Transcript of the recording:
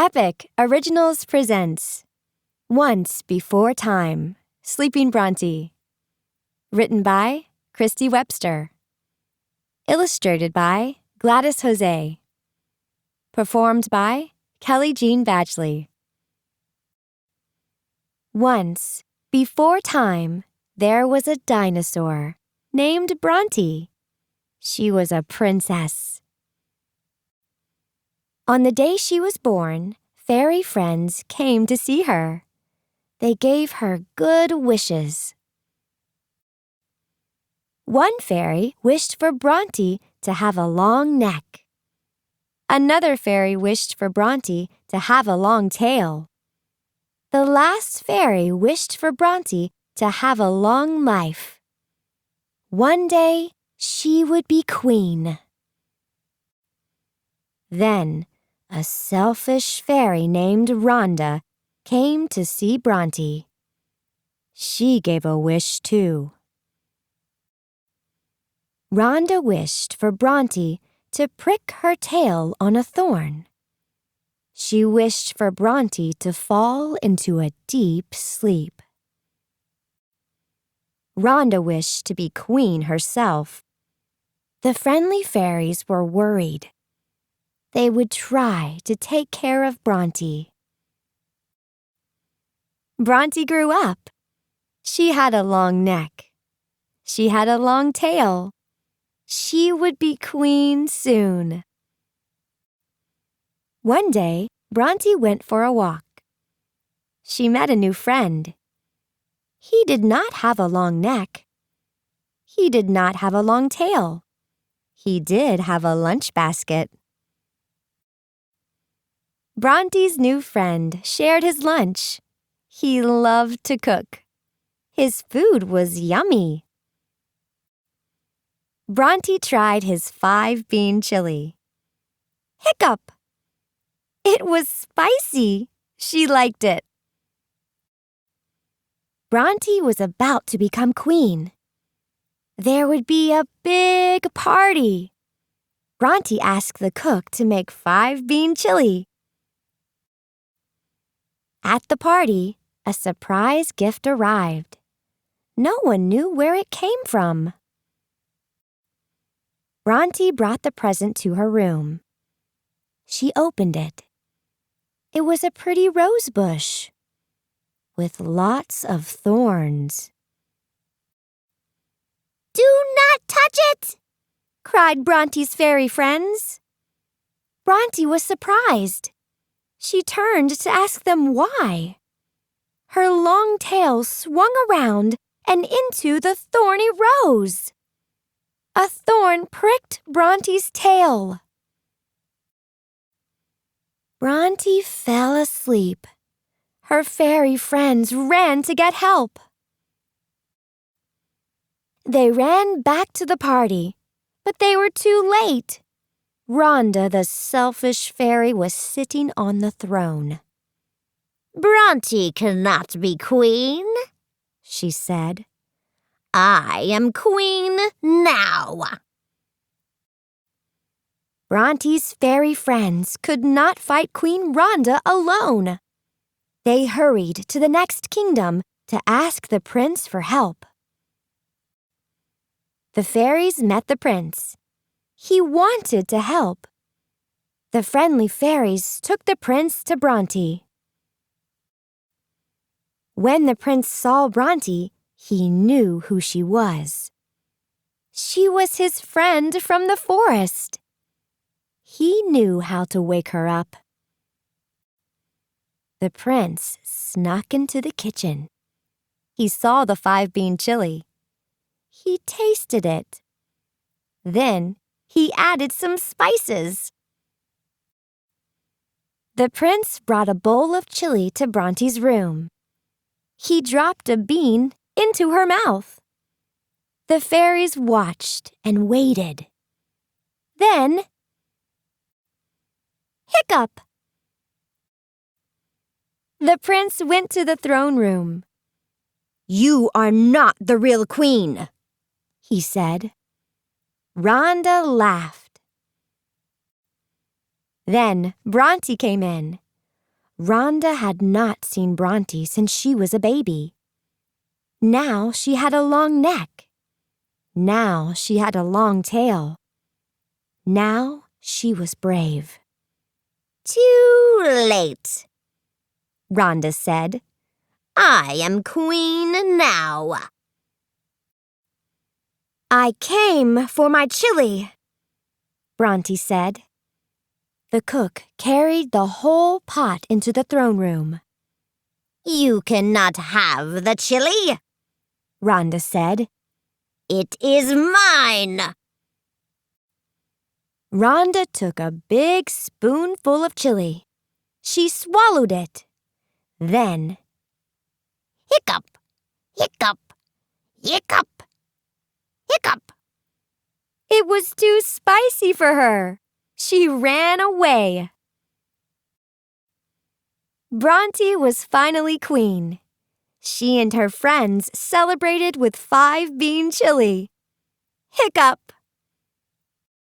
Epic Originals presents Once Before Time, Sleeping Brontry. Written by Christy Webster. Illustrated by Gladys Jose. Performed by Kelly Jean Badgley. Once before time, there was a dinosaur named Brontry. She was a princess. On the day she was born, fairy friends came to see her. They gave her good wishes. One fairy wished for Brontry to have a long neck. Another fairy wished for Brontry to have a long tail. The last fairy wished for Brontry to have a long life. One day, she would be queen. Then, a selfish fairy named Rhonda came to see Brontry. She gave a wish too. Rhonda wished for Brontry to prick her tail on a thorn. She wished for Brontry to fall into a deep sleep. Rhonda wished to be queen herself. The friendly fairies were worried. They would try to take care of Brontry. Brontry grew up. She had a long neck. She had a long tail. She would be queen soon. One day, Brontry went for a walk. She met a new friend. He did not have a long neck. He did not have a long tail. He did have a lunch basket. Brontry's new friend shared his lunch. He loved to cook. His food was yummy. Brontry tried his 5-bean chili. Hiccup! It was spicy. She liked it. Brontry was about to become queen. There would be a big party. Brontry asked the cook to make 5-bean chili. At the party, a surprise gift arrived. No one knew where it came from. Brontry brought the present to her room. She opened it. It was a pretty rose bush with lots of thorns. "Do not touch it!" cried Brontry's fairy friends. Brontry was surprised. She turned to ask them why. Her long tail swung around and into the thorny rose. A thorn pricked Brontry's tail. Brontry fell asleep. Her fairy friends ran to get help. They ran back to the party, but they were too late. Rhonda, the selfish fairy, was sitting on the throne. "Brontry cannot be queen," she said. "I am queen now." Brontry's fairy friends could not fight Queen Rhonda alone. They hurried to the next kingdom to ask the prince for help. The fairies met the prince. He wanted to help. The friendly fairies took the prince to Brontry. When the prince saw Brontry, he knew who she was. She was his friend from the forest. He knew how to wake her up. The prince snuck into the kitchen. He saw the 5-bean chili. He tasted it. Then he added some spices. The prince brought a bowl of chili to Brontry's room. He dropped a bean into her mouth. The fairies watched and waited. Then, hiccup! The prince went to the throne room. "You are not the real queen," he said. Rhonda laughed. Then Brontry came in. Rhonda had not seen Brontry since she was a baby. Now she had a long neck. Now she had a long tail. Now she was brave. Too late, Rhonda said. I am queen now. I came for my chili, Brontry said. The cook carried the whole pot into the throne room. You cannot have the chili, Rhonda said. It is mine. Rhonda took a big spoonful of chili. She swallowed it. Then, Hiccup, hiccup, hiccup, hiccup. it was too spicy for her. She ran away. Brontry was finally queen. She and her friends celebrated with 5-bean chili. Hiccup!